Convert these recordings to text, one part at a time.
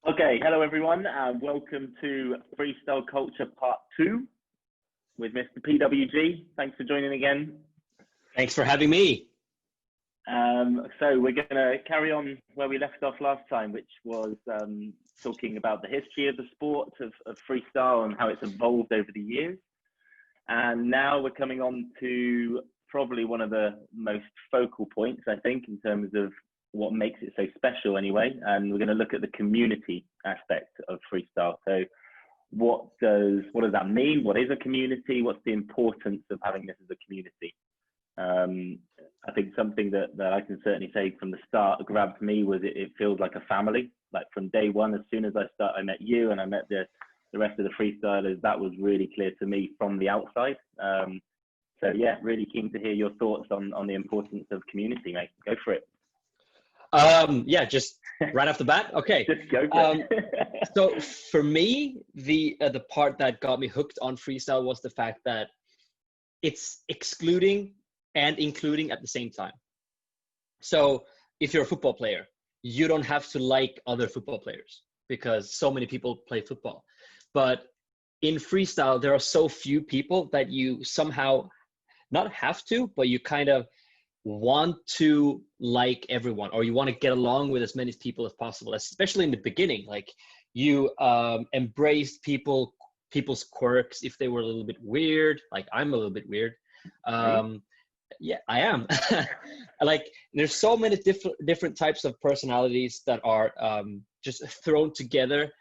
Okay, hello everyone, and welcome to Freestyle Culture Part 2 with Mr. PWG. Thanks for joining again. Thanks for having me. So we're going to carry on where we left off last time, which was talking about the history of the sport of freestyle and how it's evolved over the years. And now we're coming on to probably one of the most focal points, I think, in terms of what makes it so special anyway. And we're going to look at the community aspect of freestyle. So what does that mean? What is a community? What's the importance of having this as a community? I think something that I can certainly say from the start grabbed me was it feels like a family. Like from day one, as soon as I met you and I met the rest of the freestylers, that was really clear to me from the outside. So yeah, really keen to hear your thoughts on the importance of community, mate. Go for it. Yeah, just right off the bat. Okay. Just go for it. So for me, the part that got me hooked on freestyle was the fact that it's excluding and including at the same time. So if you're a football player, you don't have to like other football players because so many people play football. But in freestyle, there are so few people that you somehow not have to, but you kind of want to like everyone, or you want to get along with as many people as possible, especially in the beginning. Like you embraced people's quirks if they were a little bit weird. Like I'm a little bit weird. Yeah, I am. Like there's so many different types of personalities that are just thrown together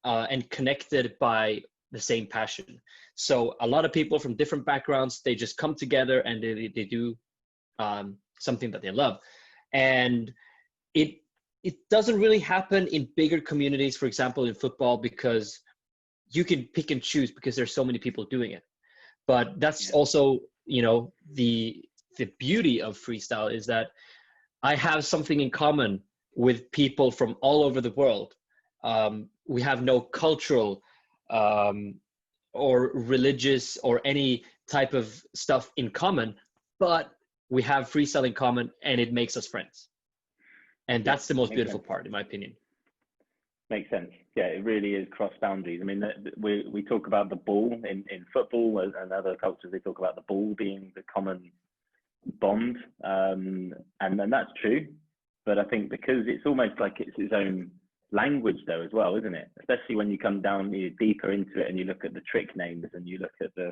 and connected by the same passion. So a lot of people from different backgrounds, they just come together and they do something that they love. And it doesn't really happen in bigger communities, for example, in football, because you can pick and choose because there's so many people doing it. But that's also, the beauty of freestyle is that I have something in common with people from all over the world. We have no cultural or religious or any type of stuff in common, but we have freestyle in common and it makes us friends. And that's the most beautiful part, in my opinion. Makes sense. Yeah, it really is cross boundaries. I mean, we talk about the ball in football and other cultures, they talk about the ball being the common bond. And that's true. But I think because it's almost like it's its own language though as well, isn't it? Especially when you come down deeper into it and you look at the trick names and you look at the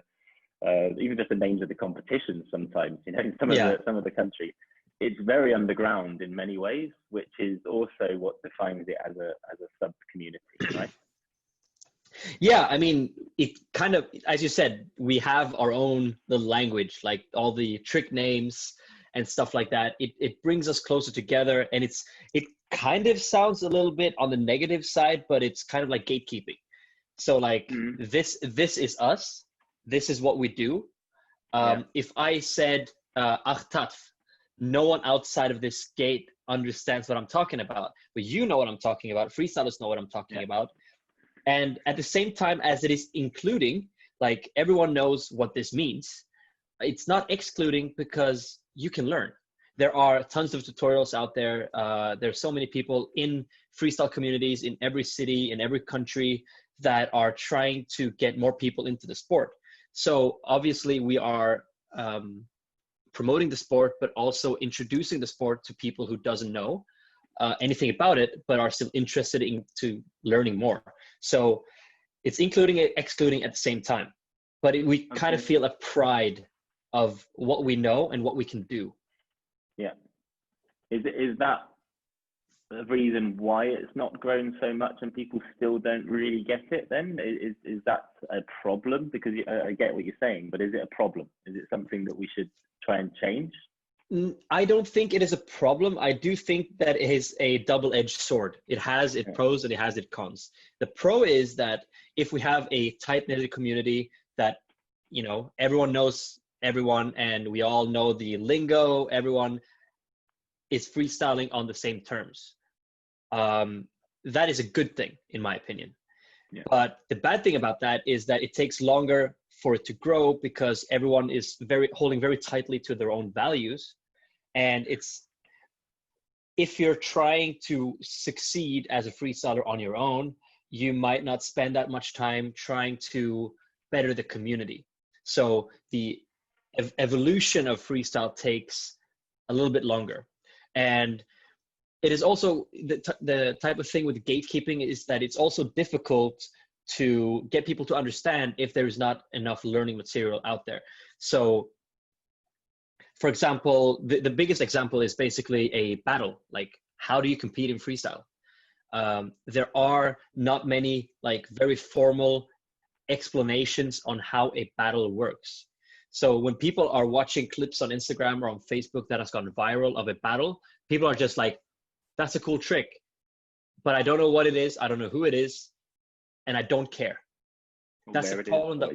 even just the names of the competitions sometimes, in some of the country, it's very underground in many ways, which is also what defines it as a sub community, right? Yeah, I mean, it kind of, as you said, we have our own little language, like all the trick names and stuff like that. It brings us closer together, and it kind of sounds a little bit on the negative side, but it's kind of like gatekeeping. So like this is us. This is what we do. If I said achtatf, no one outside of this gate understands what I'm talking about, but you know what I'm talking about. Freestylers know what I'm talking about. And at the same time as it is including, like everyone knows what this means, it's not excluding because you can learn. There are tons of tutorials out there. There's so many people in freestyle communities in every city, in every country that are trying to get more people into the sport. So obviously we are promoting the sport, but also introducing the sport to people who doesn't know anything about it, but are still interested into learning more. So it's including and excluding at the same time, but we kind of feel a pride of what we know and what we can do. Yeah. Is that the reason why it's not grown so much and people still don't really get it then? Is that a problem? Because I get what you're saying, but is it a problem? Is it something that we should try and change? I don't think it is a problem. I do think that it is a double-edged sword. It has its pros and it has its cons. The pro is that if we have a tight-knit community that, everyone knows everyone and we all know the lingo, everyone is freestyling on the same terms. That is a good thing, in my opinion. Yeah. But the bad thing about that is that it takes longer for it to grow because everyone is holding very tightly to their own values. And if you're trying to succeed as a freestyler on your own, you might not spend that much time trying to better the community. So the evolution of freestyle takes a little bit longer. And it is also the type of thing with gatekeeping is that it's also difficult to get people to understand if there's not enough learning material out there. So for example, the biggest example is basically a battle. Like, how do you compete in freestyle? There are not many like very formal explanations on how a battle works. So when people are watching clips on Instagram or on Facebook that has gone viral of a battle, people are just like, that's a cool trick, but I don't know what it is. I don't know who it is, and I don't care. That's the problem that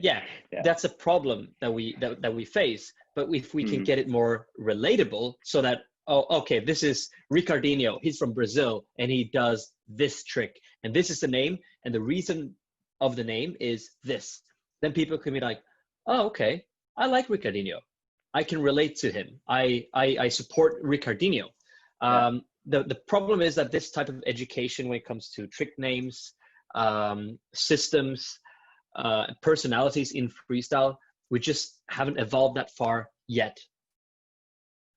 yeah, that's a problem that we face. But if we can get it more relatable, so that, oh, okay, this is Ricardinho, he's from Brazil and he does this trick, and this is the name, and the reason of the name is this, then people can be like, oh, okay, I like Ricardinho, I can relate to him, I support Ricardinho. The problem is that this type of education, when it comes to trick names, systems, personalities in freestyle, we just haven't evolved that far yet.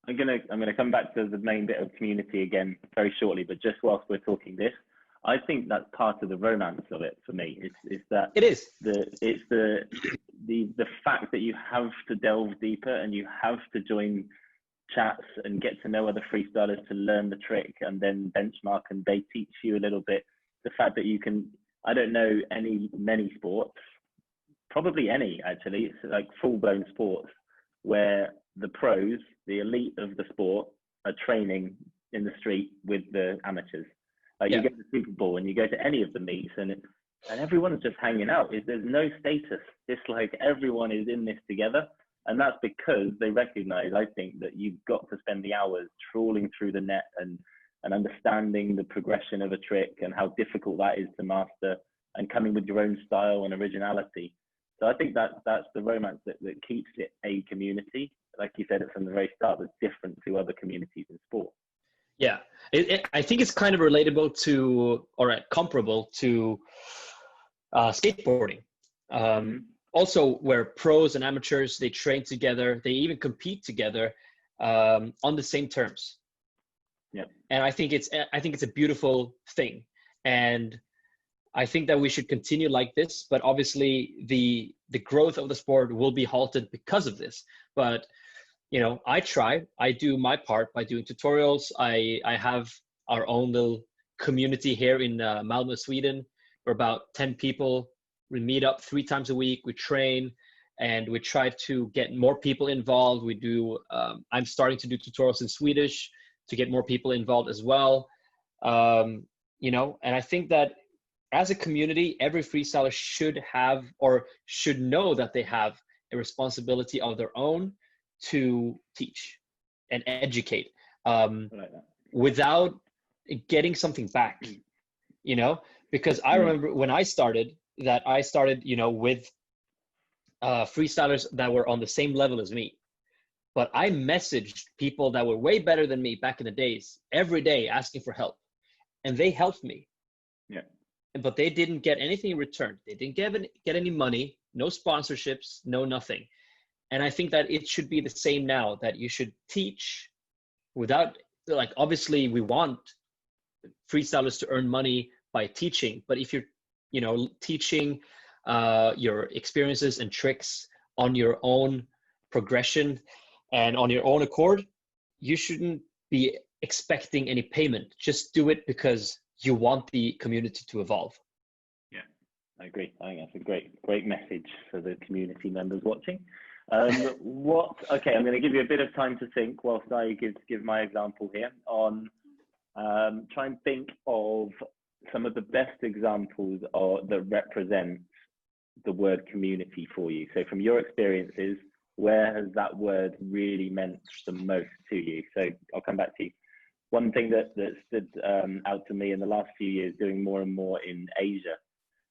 I'm gonna come back to the main bit of community again very shortly, but just whilst we're talking this, I think that's part of the romance of it for me. It's that it is the fact that you have to delve deeper and you have to join chats and get to know other freestylers to learn the trick and then benchmark, and they teach you a little bit. The fact that you can, I don't know many sports, probably any actually, it's like full-blown sports where the pros, the elite of the sport, are training in the street with the amateurs. Like you go to the Super Bowl and you go to any of the meets, and everyone's just hanging out. There's no status. It's like everyone is in this together. And that's because they recognize, I think, that you've got to spend the hours trawling through the net and understanding the progression of a trick and how difficult that is to master, and coming with your own style and originality. So I think that's the romance that keeps it a community. Like you said, from the very start, that's different to other communities in sport. Yeah, I think it's kind of relatable to, or comparable to skateboarding. Also, where pros and amateurs, they train together, they even compete together on the same terms. Yeah, and I think it's a beautiful thing, and I think that we should continue like this. But obviously, the growth of the sport will be halted because of this. But you know, I do my part by doing tutorials. I have our own little community here in Malmö, Sweden. We're about 10 people. We meet up 3 times a week. We train, and we try to get more people involved. We do. I'm starting to do tutorials in Swedish to get more people involved as well. You know, and I think that as a community, every freestyler should have, or should know that they have a responsibility of their own to teach and educate without getting something back, you know, because I remember when I started, you know, with freestylers that were on the same level as me, but I messaged people that were way better than me back in the days every day asking for help, and they helped me. Yeah. But they didn't get anything in return. They didn't get any money, no sponsorships, no nothing. And I think that it should be the same now, that you should teach without, like, obviously we want freestylers to earn money by teaching, but if you're, you know, teaching your experiences and tricks on your own progression and on your own accord, you shouldn't be expecting any payment. Just do it because you want the community to evolve. Yeah, I agree. I think that's a great message for the community members watching. Okay, I'm going to give you a bit of time to think whilst I give my example here on try and think of some of the best examples that represent the word community for you. So from your experiences, where has that word really meant the most to you? So I'll come back to you. One thing that stood out to me in the last few years, doing more and more in Asia,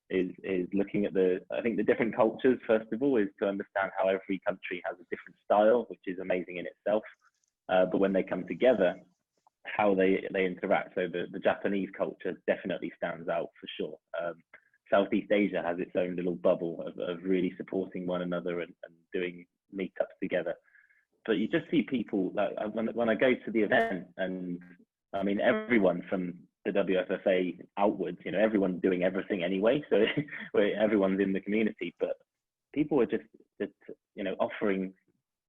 is looking at I think the different cultures. First of all, is to understand how every country has a different style, which is amazing in itself. But when they come together, how they interact. So the Japanese culture definitely stands out for sure. Southeast Asia has its own little bubble of really supporting one another and doing meetups together. But you just see people, like when I go to the event, and I mean, everyone from the WFFA outwards, you know, everyone's doing everything anyway. So everyone's in the community, but people are just you know, offering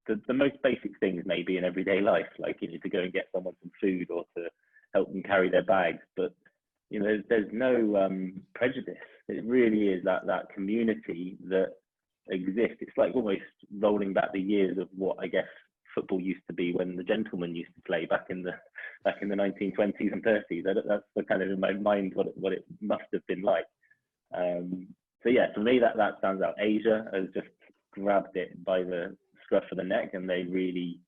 the most basic things maybe in everyday life, like, you know, to go and get someone some food or to help them carry their bags. But, you know, there's no prejudice. It really is that community that exists. It's like almost rolling back the years of what I guess football used to be when the gentlemen used to play back in the 1920s and 30s. That's the kind of in my mind what it must have been like. So yeah, for me that stands out. Asia has just grabbed it by the scruff of the neck, and they really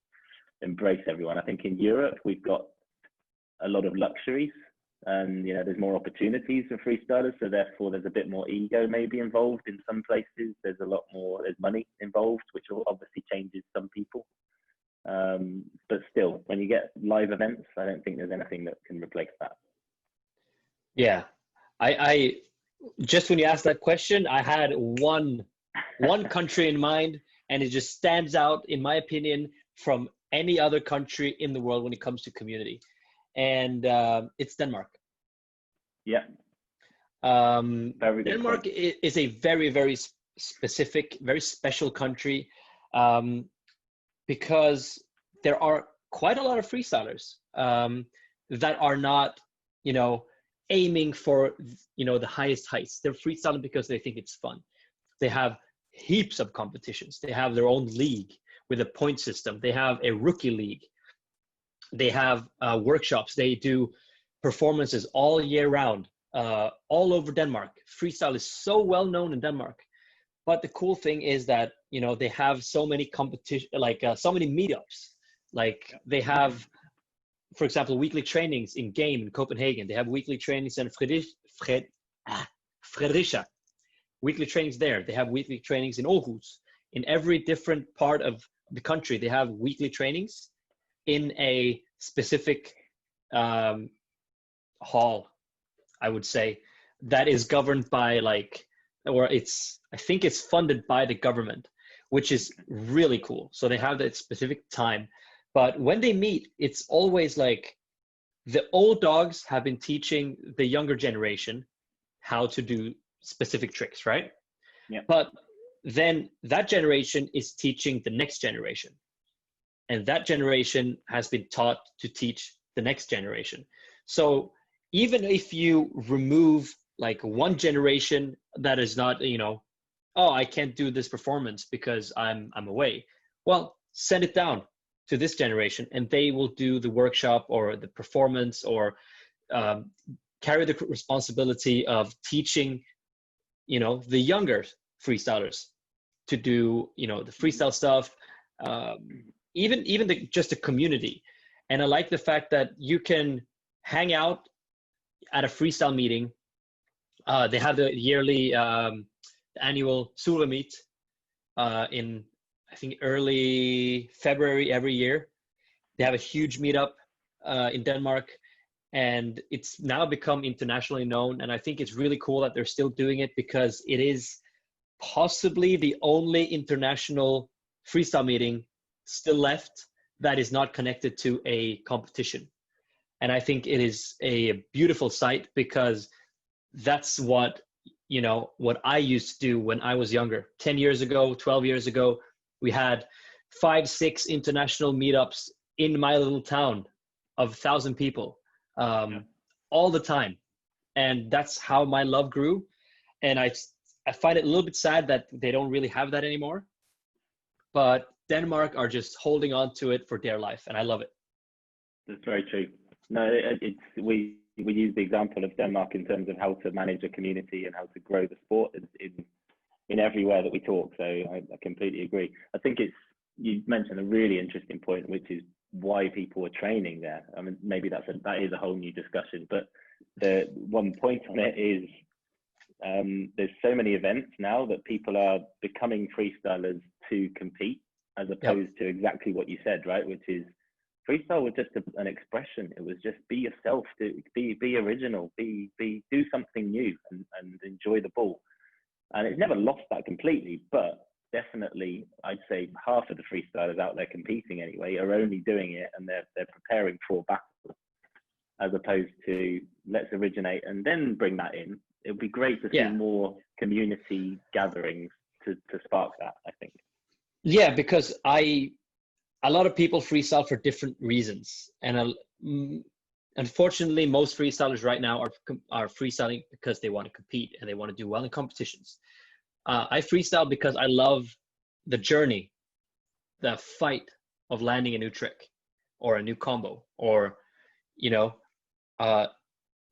embrace everyone. I think in Europe we've got a lot of luxuries, and you know, there's more opportunities for freestylers, so therefore there's a bit more ego maybe involved in some places. There's money involved, which obviously changes some people. But still, when you get live events, I don't think there's anything that can replace that. Yeah, I just when you asked that question, I had one country in mind, and it just stands out, in my opinion, from any other country in the world when it comes to community, and it's Denmark. Yeah. Denmark is a very, very specific, very special country, because there are quite a lot of freestylers that are not, you know, aiming for, you know, the highest heights. They're freestyling because they think it's fun. They have heaps of competitions. They have their own league with a point system. They have a rookie league. They have workshops. They do performances all year round, all over Denmark. Freestyle is so well known in Denmark. But the cool thing is that, you know, they have so many competition, like so many meetups. Like they have, for example, weekly trainings in Game in Copenhagen. They have weekly trainings in Fredericia. Weekly trainings there. They have weekly trainings in Aarhus. In every different part of the country, they have weekly trainings in a specific hall, I would say, that is governed by I think it's funded by the government, which is really cool. So they have that specific time. But when they meet, it's always like the old dogs have been teaching the younger generation how to do specific tricks, right? Yeah. But then that generation is teaching the next generation. And that generation has been taught to teach the next generation. So even if you remove like one generation that is not, you know, oh, I can't do this performance because I'm away. Well, send it down to this generation, and they will do the workshop or the performance, or carry the responsibility of teaching, you know, the younger freestylers to do, you know, the freestyle stuff, even just a community. And I like the fact that you can hang out at a freestyle meeting. They have the yearly annual Sula meet in, I think, early February every year. They have a huge meetup in Denmark, and it's now become internationally known. And I think it's really cool that they're still doing it, because it is possibly the only international freestyle meeting still left that is not connected to a competition. And I think it is a beautiful sight, because that's what, you know, what I used to do when I was younger. 10 years ago, 12 years ago, we had 5-6 international meetups in my little town of 1,000 people, all the time. And that's how my love grew. And I find it a little bit sad that they don't really have that anymore. But Denmark are just holding on to it for dear life, and I love it. That's very true. No, we use the example of Denmark in terms of how to manage a community and how to grow the sport in everywhere that we talk. So I completely agree. I think you mentioned a really interesting point, which is why people are training there. I mean, maybe that is a whole new discussion, but the one point on it is there's so many events now that people are becoming freestylers to compete, as opposed to exactly what you said, right? Which is freestyle was just an expression. It was just be yourself, be original, do something new, and enjoy the ball. And it's never lost that completely, but definitely I'd say half of the freestylers out there competing anyway are only doing it and they're preparing for battle, as opposed to let's originate and then bring that in. It would be great to see more community gatherings to spark that, I think. Yeah, because a lot of people freestyle for different reasons, and unfortunately, most freestylers right now are freestyling because they want to compete and they want to do well in competitions. I freestyle because I love the journey, the fight of landing a new trick or a new combo, or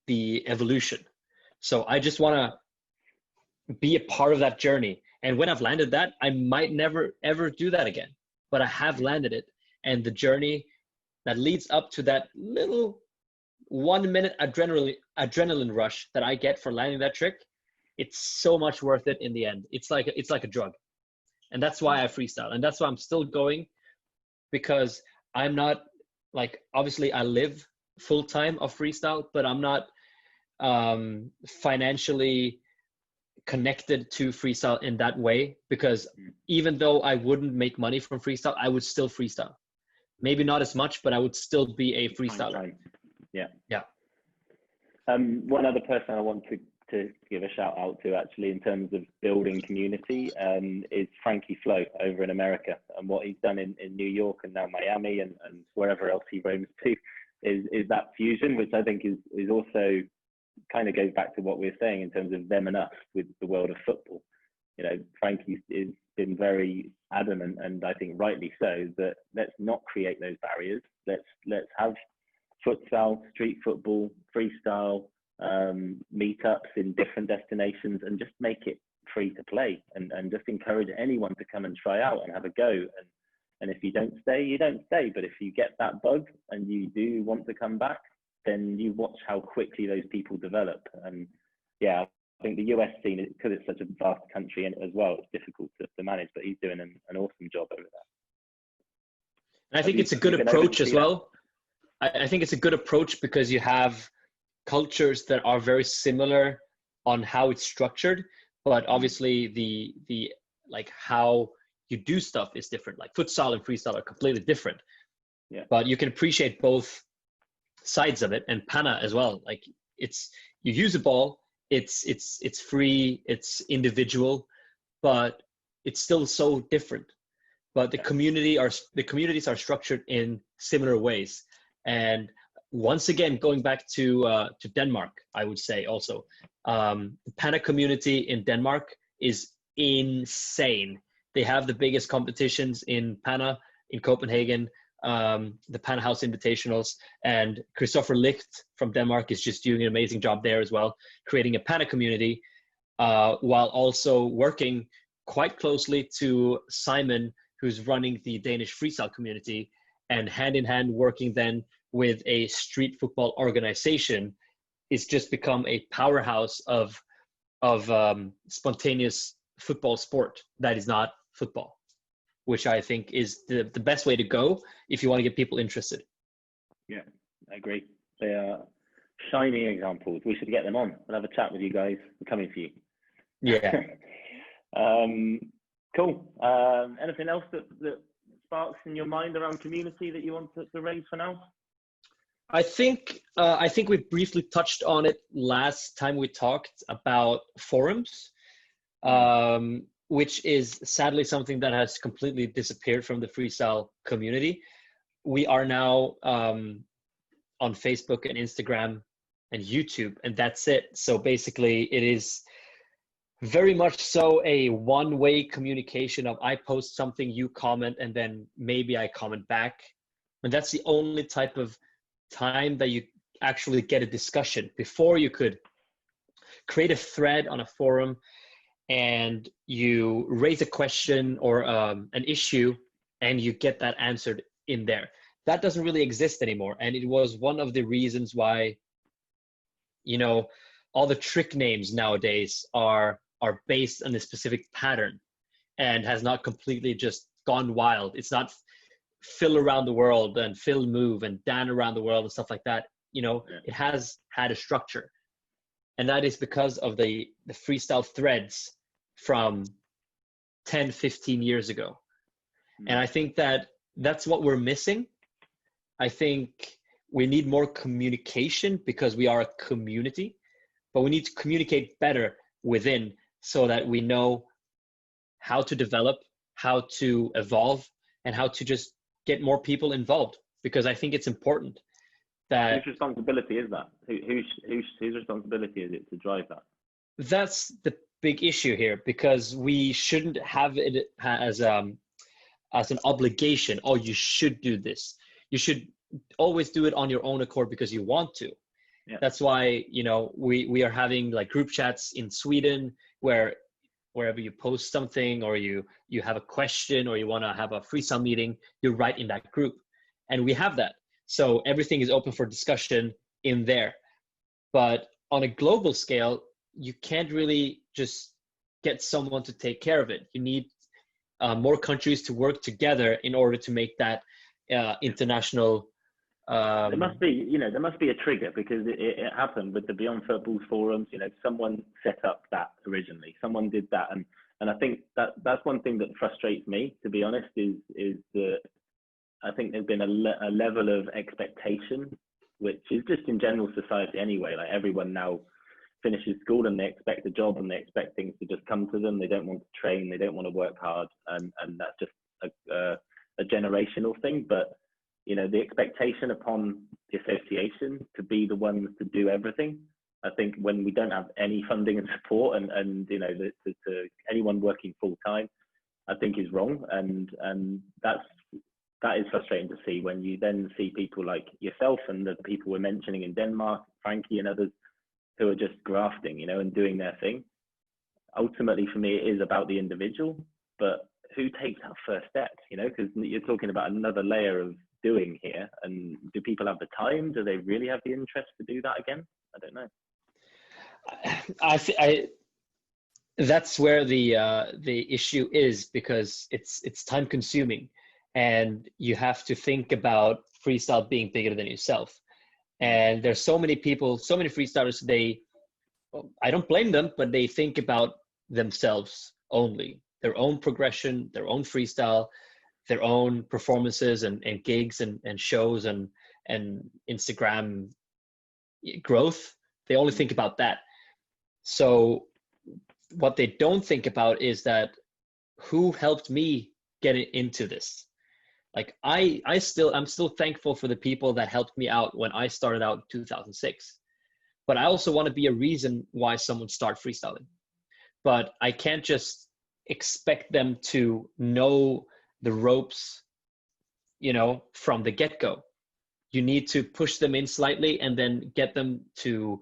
the evolution. So I just want to be a part of that journey. And when I've landed that, I might never ever do that again, but I have landed it. And the journey that leads up to that little 1 minute adrenaline rush that I get for landing that trick, it's so much worth it in the end. It's like a drug. And that's why I freestyle. And that's why I'm still going, because I'm not obviously I live full time of freestyle, but I'm not financially connected to freestyle in that way, because even though I wouldn't make money from freestyle, I would still freestyle. Maybe not as much, but I would still be a freestyler. Yeah. One other person I want to give a shout out to, actually, in terms of building community, is Frankie Flo over in America, and what he's done in New York and now Miami and wherever else he roams to is that fusion, which I think is also kind of goes back to what we were saying in terms of them and us with the world of football. Frankie's been very adamant, and I think rightly so, that let's not create those barriers. Let's have futsal, street football, freestyle, meetups in different destinations, and just make it free to play, and just encourage anyone to come and try out and have a go. And if you don't stay, you don't stay. But if you get that bug and you do want to come back, then you watch how quickly those people develop. And yeah, I think the US scene, because it's such a vast country and as well, it's difficult to manage, but he's doing an awesome job over there. And I think it's a good approach as well. I think it's a good approach because you have cultures that are very similar on how it's structured, but obviously the how you do stuff is different. Like futsal and freestyle are completely different. Yeah. But you can appreciate both sides of it, and Pana as well. Like you use a ball, it's free, it's individual, but it's still so different. But the communities are structured in similar ways. And once again, going back to Denmark, I would say also, the Pana community in Denmark is insane. They have the biggest competitions in Pana in Copenhagen, the Pana House Invitationals, and Christopher Licht from Denmark is just doing an amazing job there as well, creating a Pana community, while also working quite closely to Simon, who's running the Danish freestyle community, and hand in hand working then with a street football organization. It's just become a powerhouse of spontaneous football sport that is not football, which I think is the best way to go if you want to get people interested. Yeah, I agree. They are shining examples. We should get them on. We'll have a chat with you guys. We're coming for you. Yeah. Cool. Anything else that sparks in your mind around community that you want to raise for now? I think we briefly touched on it last time we talked about forums, which is sadly something that has completely disappeared from the freestyle community. We are now on Facebook and Instagram and YouTube, and that's it. So basically it is very much so a one-way communication of I post something, you comment, and then maybe I comment back. And that's the only type of time that you actually get a discussion. Before, you could create a thread on a forum and you raise a question or an issue and you get that answered in there. That doesn't really exist anymore. And it was one of the reasons why, all the trick names nowadays are based on a specific pattern and has not completely just gone wild. It's not Phil around the world and Phil move and Dan around the world and stuff like that, you know, it has had a structure. And that is because of the freestyle threads from 10, 15 years ago. And I think that that's what we're missing. I think we need more communication because we are a community, but we need to communicate better within so that we know how to develop, how to evolve, and how to just get more people involved. Because I think it's important that... Whose responsibility is that? Whose responsibility is it to drive that? That's the big issue here, because we shouldn't have it as an obligation. Oh, you should do this. You should always do it on your own accord because you want to. Yeah. That's why, you know, we are having like group chats in Sweden where wherever you post something or you have a question or you want to have a freestyle meeting, you write in that group. And we have that. So everything is open for discussion in there. But on a global scale, you can't really just get someone to take care of it. You need more countries to work together in order to make that international. There must be a trigger, because it happened with the Beyond Football forums. You know, someone set up that originally. Someone did that, and I think that's one thing that frustrates me, to be honest, is that I think there's been a level of expectation, which is just in general society anyway. Like, everyone now finishes school and they expect a job and they expect things to just come to them. They don't want to train, they don't want to work hard, and that's just a generational thing. But you know, the expectation upon the association to be the ones to do everything, I think when we don't have any funding and support and you know, to anyone working full time, I think is wrong. And that is frustrating to see when you then see people like yourself and the people we're mentioning in Denmark, Frankie and others, who are just grafting, you know, and doing their thing. Ultimately, for me, it is about the individual, but who takes that first step, you know, because you're talking about another layer of doing here. And do people have the time? Do they really have the interest to do that again? I don't know. That's where the issue is, because it's time consuming, and you have to think about freestyle being bigger than yourself. And there's so many people, so many freestylers, I don't blame them, but they think about themselves only, their own progression, their own freestyle, their own performances and gigs and shows and Instagram growth. They only think about that. So what they don't think about is that who helped me get into this. Like I'm still thankful for the people that helped me out when I started out in 2006. But I also want to be a reason why someone start freestyling. But I can't just expect them to know the ropes, you know, from the get-go. You need to push them in slightly and then get them to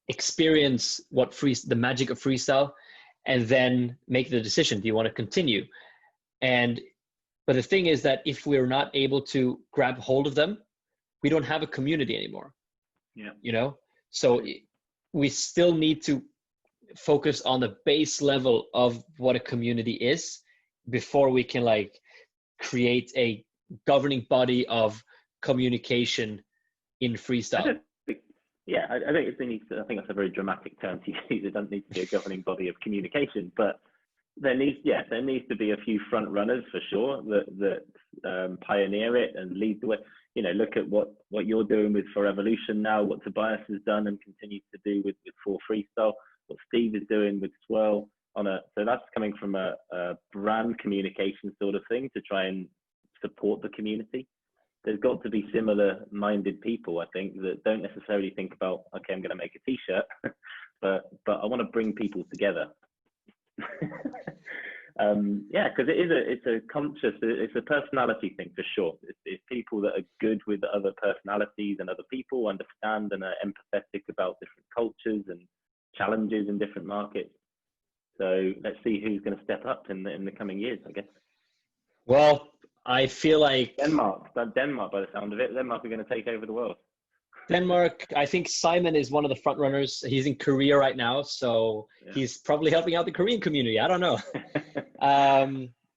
experience the magic of freestyle, and then make the decision. Do you want to continue? But the thing is that if we're not able to grab hold of them, we don't have a community anymore. Yeah. You know, so we still need to focus on the base level of what a community is before we can like create a governing body of communication in freestyle. I think that's a very dramatic term to use. It doesn't need to be a governing body of communication, but there needs to be a few front runners for sure that pioneer it and lead the way. You know, look at what you're doing with For Evolution now, what Tobias has done and continues to do with For Freestyle, what Steve is doing with Swirl so that's coming from a brand communication sort of thing to try and support the community. There's got to be similar minded people, I think, that don't necessarily think about, okay, I'm going to make a t-shirt, but I want to bring people together. Because it's a personality thing for sure. It's people that are good with other personalities and other people, understand and are empathetic about different cultures and challenges in different markets. So let's see who's going to step up in the coming years, I guess. Well, I feel like Denmark, by the sound of it, Denmark are going to take over the world. Denmark, I think Simon is one of the front runners. He's in Korea right now, so he's probably helping out the Korean community. I don't know.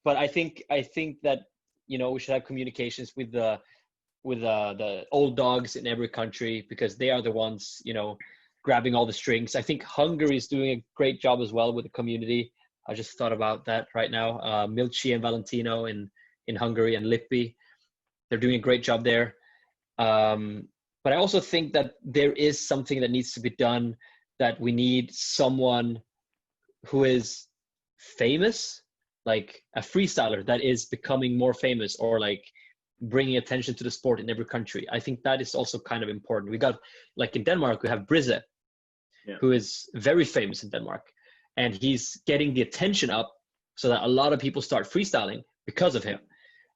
but I think that, you know, we should have communications with the old dogs in every country, because they are the ones, you know, grabbing all the strings. I think Hungary is doing a great job as well with the community. I just thought about that right now. Milci and Valentino in Hungary, and Lippi, they're doing a great job there. But I also think that there is something that needs to be done, that we need someone who is famous, like a freestyler that is becoming more famous, or like bringing attention to the sport in every country. I think that is also kind of important. We got, like in Denmark, we have Brizze, who is very famous in Denmark, and he's getting the attention up so that a lot of people start freestyling because of him.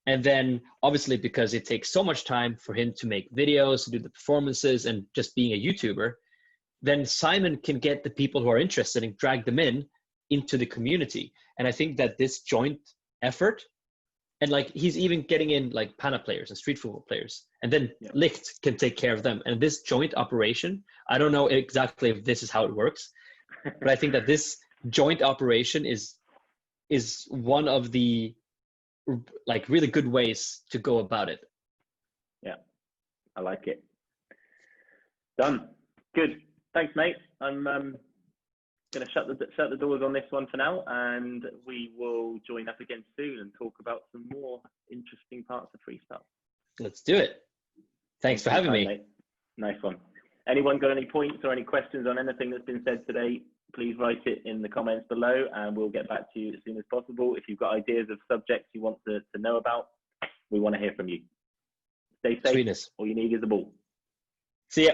And then obviously, because it takes so much time for him to make videos, to do the performances, and just being a YouTuber, then Simon can get the people who are interested and drag them into the community. And I think that this joint effort, and like he's even getting in like Pana players and street football players, and then Licht can take care of them. And this joint operation, I don't know exactly if this is how it works, but I think that this joint operation is one of the like really good ways to go about it. Yeah, I like it. Done. Good. Thanks, mate. I'm going to shut the doors on this one for now, and we will join up again soon and talk about some more interesting parts of freestyle. Let's do it. Thanks for having me. Mate. Nice one. Anyone got any points or any questions on anything that's been said today, please write it in the comments below, and we'll get back to you as soon as possible. If you've got ideas of subjects you want to know about, we want to hear from you. Stay safe. Sweetness. All you need is a ball. See ya.